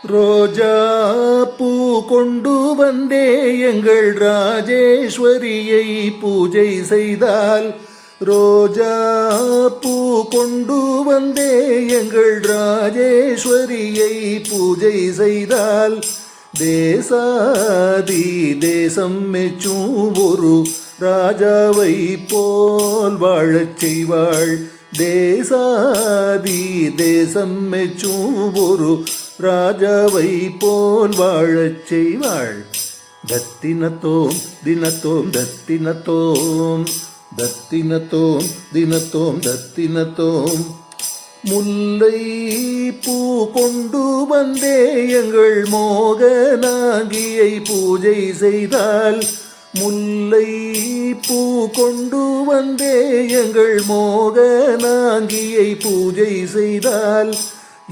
ரோஜா பூ கொண்டு வந்தே எங்கள் ராஜேஸ்வரியை பூஜை செய்தால், ரோஜா பூ கொண்டு வந்தே எங்கள் ராஜேஸ்வரியை பூஜை செய்தால், தேசாதி தேசம் மெச்சும் ஒரு ராஜாவை போல் வாழச் செய்வாள். தேசாதி தேசம் மெச்சும் ஒரு ராஜாவை போல் வாழச் செய்வாள். தத்தினத்தோம் தினத்தோம் தத்தினத்தோம், தத்தினத்தோம் தினத்தோம் தத்தினத்தோம். முல்லை பூ கொண்டு வந்தே எங்கள் மோகனாங்கியை பூஜை செய்தால், முல்லை பூ கொண்டு வந்தே எங்கள் மோகனாங்கியை பூஜை செய்தால்,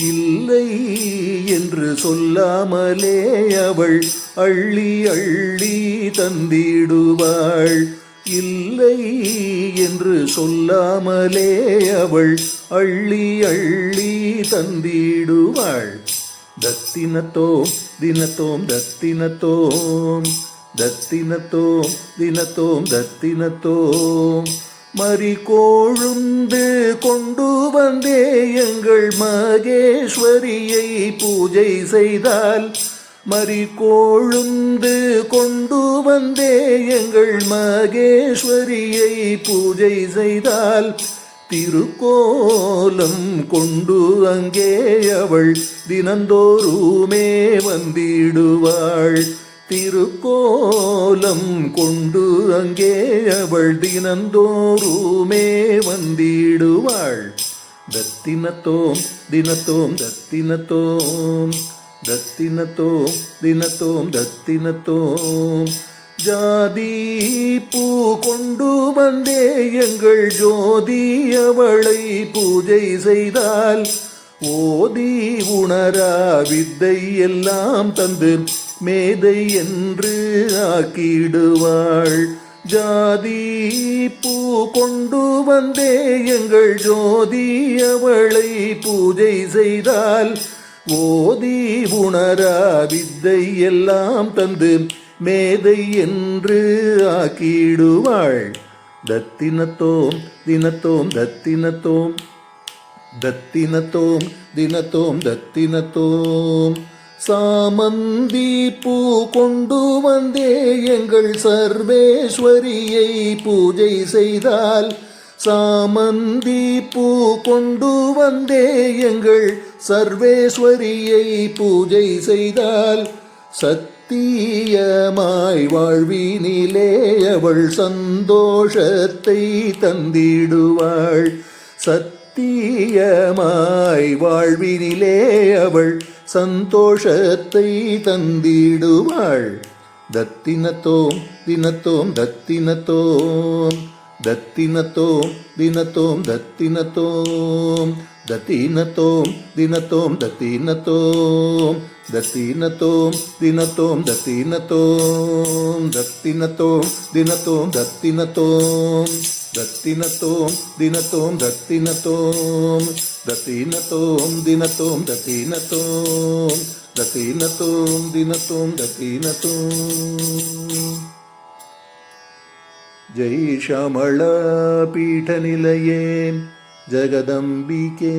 இல்லை என்று சொல்லாமலே அவள் அள்ளி அள்ளி தந்திடுவாள். இல்லை என்று சொல்லாமலே அவள் அள்ளி அள்ளி தந்திடுவாள். தத்தினத்தோம் தினத்தோம் தத்தினத்தோம், தத்தினத்தோம் தினத்தோம் தத்தினத்தோம். மறி கோழுந்து கொண்டு வந்தே எங்கள் மகேஸ்வரியை பூஜை செய்தால், மறி கோழுந்து கொண்டு வந்தே எங்கள் மகேஸ்வரியை பூஜை செய்தால், திருக்கோலம் கொண்டு அங்கே அவள் தினந்தோறுமே வந்திடுவாள். திருக்கோலம் கொண்டு அங்கே அவள் தினந்தோறுமே வந்திடுவாள். தத்தினத்தோம் தினத்தோம் தத்தினத்தோம், தத்தினத்தோம் தினத்தோம் தத்தினத்தோம். ஜாதி பூ கொண்டு வந்தே எங்கள் ஜோதி அவளை பூஜை செய்தால், ஓதி உணரா வித்தை எல்லாம் தந்து மேதை என்று ஆக்கிடுவாள். ஜாதி பூ கொண்டு வந்தே எங்கள் ஜோதி அவளை பூஜை செய்தால், ஓதி உணரா வித்தை எல்லாம் தந்து மேதை என்று ஆக்கிடுவாள். தத்தினத்தோம் தினத்தோம் தத்தினத்தோம், தத்தினத்தோம் தினத்தோம் தத்தினத்தோம். சாமந்தி பூ கொண்டு வந்தே எங்கள் சர்வேஸ்வரியை பூஜை செய்தால், சாமந்தி பூ கொண்டு வந்தே எங்கள் சர்வேஸ்வரியை பூஜை செய்தால், சத்தியமாய் வாழ்வினிலே அவள் சந்தோஷத்தை தந்திடுவாள். சத்தியமாய் வாழ்வினிலே அவள் சந்தோஷத்தை தந்திடுவாள். தத்தினத்தோம் தினத்தோம் தத்தினத்தோம், தத்தினத்தோம் தினத்தோம் தத்தினத்தோம். தத்தினத்தோம் தினத்தோம் தத்தினத்தோம், தத்தினத்தோம் தினத்தோம் தத்தினத்தோம். தத்தினத்தோம் தினத்தோம் தத்தினத்தோம், தத்தினத்தோம் தினத்தோம் தத்தினத்தோம். தத்தினத்தோம் தினத்தோம் தத்தினத்தோம், தத்தினத்தோம் தினத்தோம் தத்தினத்தோம். ஜெய் ஷாமளா பீఠநிலையே ஜகதம்பிகே.